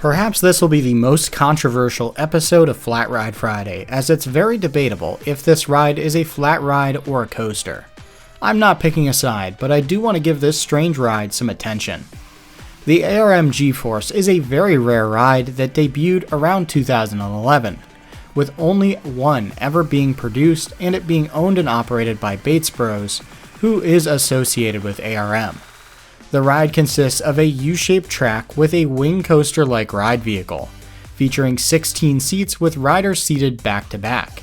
Perhaps this will be the most controversial episode of Flat Ride Friday, as it's very debatable if this ride is a flat ride or a coaster. I'm not picking a side, but I do want to give this strange ride some attention. The ARM GeForce is a very rare ride that debuted around 2011, with only one ever being produced and it being owned and operated by Bates Bros, who is associated with ARM. The ride consists of a U-shaped track with a wing coaster-like ride vehicle, featuring 16 seats with riders seated back to back.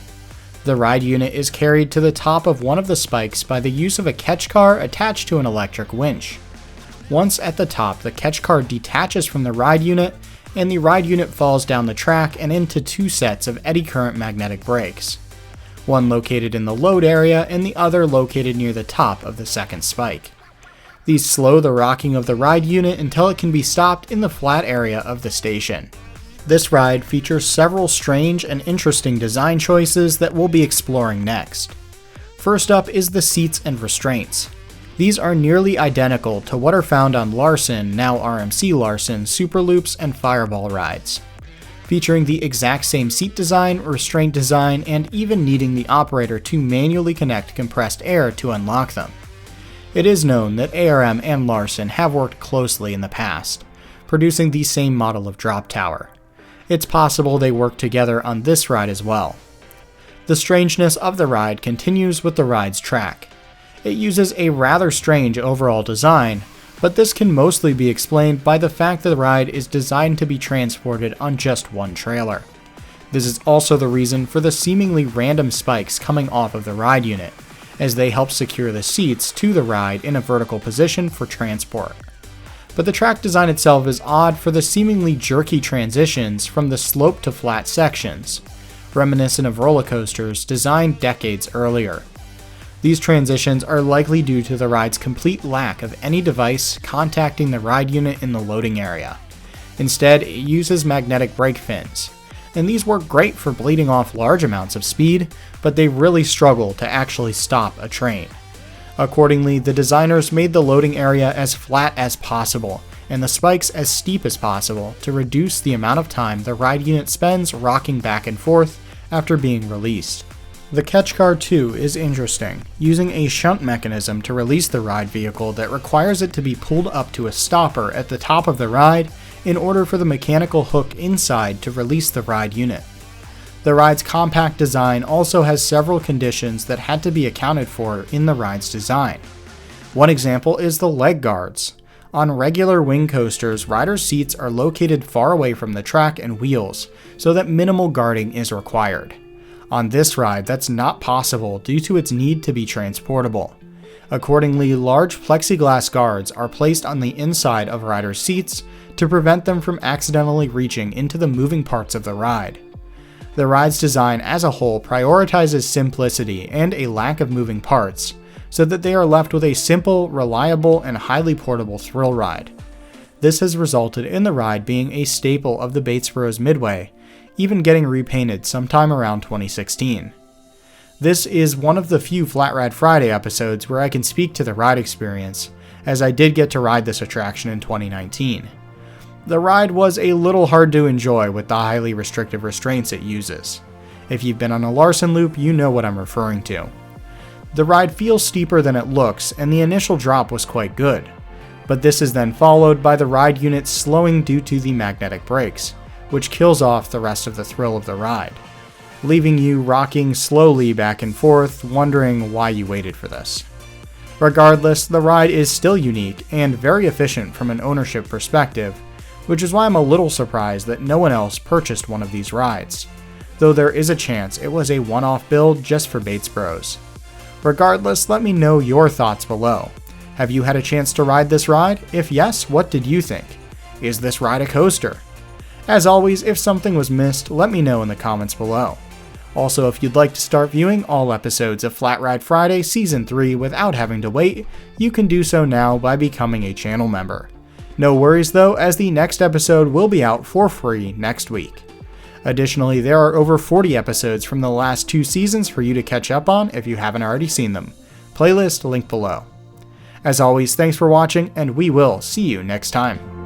The ride unit is carried to the top of one of the spikes by the use of a catch car attached to an electric winch. Once at the top, the catch car detaches from the ride unit, and the ride unit falls down the track and into two sets of eddy current magnetic brakes, one located in the load area and the other located near the top of the second spike. These slow the rocking of the ride unit until it can be stopped in the flat area of the station. This ride features several strange and interesting design choices that we'll be exploring next. First up is the seats and restraints. These are nearly identical to what are found on Larson, now RMC Larson, Superloops and Fireball rides, featuring the exact same seat design, restraint design, and even needing the operator to manually connect compressed air to unlock them. It is known that ARM and Larson have worked closely in the past, producing the same model of drop tower. It's possible they worked together on this ride as well. The strangeness of the ride continues with the ride's track. It uses a rather strange overall design, but this can mostly be explained by the fact that the ride is designed to be transported on just one trailer. This is also the reason for the seemingly random spikes coming off of the ride unit, as they help secure the seats to the ride in a vertical position for transport. But the track design itself is odd for the seemingly jerky transitions from the slope to flat sections, reminiscent of roller coasters designed decades earlier. These transitions are likely due to the ride's complete lack of any device contacting the ride unit in the loading area. Instead, it uses magnetic brake fins, and these work great for bleeding off large amounts of speed, but they really struggle to actually stop a train. Accordingly, the designers made the loading area as flat as possible, and the spikes as steep as possible to reduce the amount of time the ride unit spends rocking back and forth after being released. The catch car too is interesting, using a shunt mechanism to release the ride vehicle that requires it to be pulled up to a stopper at the top of the ride in order for the mechanical hook inside to release the ride unit. The ride's compact design also has several conditions that had to be accounted for in the ride's design. One example is the leg guards. On regular wing coasters, riders' seats are located far away from the track and wheels, so that minimal guarding is required. On this ride, that's not possible due to its need to be transportable. Accordingly, large plexiglass guards are placed on the inside of riders' seats to prevent them from accidentally reaching into the moving parts of the ride. The ride's design as a whole prioritizes simplicity and a lack of moving parts, so that they are left with a simple, reliable, and highly portable thrill ride. This has resulted in the ride being a staple of the Bates Bros Midway, even getting repainted sometime around 2016. This is one of the few Flat Ride Friday episodes where I can speak to the ride experience, as I did get to ride this attraction in 2019. The ride was a little hard to enjoy with the highly restrictive restraints it uses. If you've been on a Larson loop, you know what I'm referring to. The ride feels steeper than it looks, and the initial drop was quite good, but this is then followed by the ride unit slowing due to the magnetic brakes, which kills off the rest of the thrill of the ride, leaving you rocking slowly back and forth, wondering why you waited for this. Regardless, the ride is still unique and very efficient from an ownership perspective, which is why I'm a little surprised that no one else purchased one of these rides, though there is a chance it was a one-off build just for Bates Bros. Regardless, let me know your thoughts below. Have you had a chance to ride this ride? If yes, what did you think? Is this ride a coaster? As always, if something was missed, let me know in the comments below. Also, if you'd like to start viewing all episodes of Flat Ride Friday Season 3 without having to wait, you can do so now by becoming a channel member. No worries though, as the next episode will be out for free next week. Additionally, there are over 40 episodes from the last 2 seasons for you to catch up on if you haven't already seen them. Playlist linked below. As always, thanks for watching, and we will see you next time.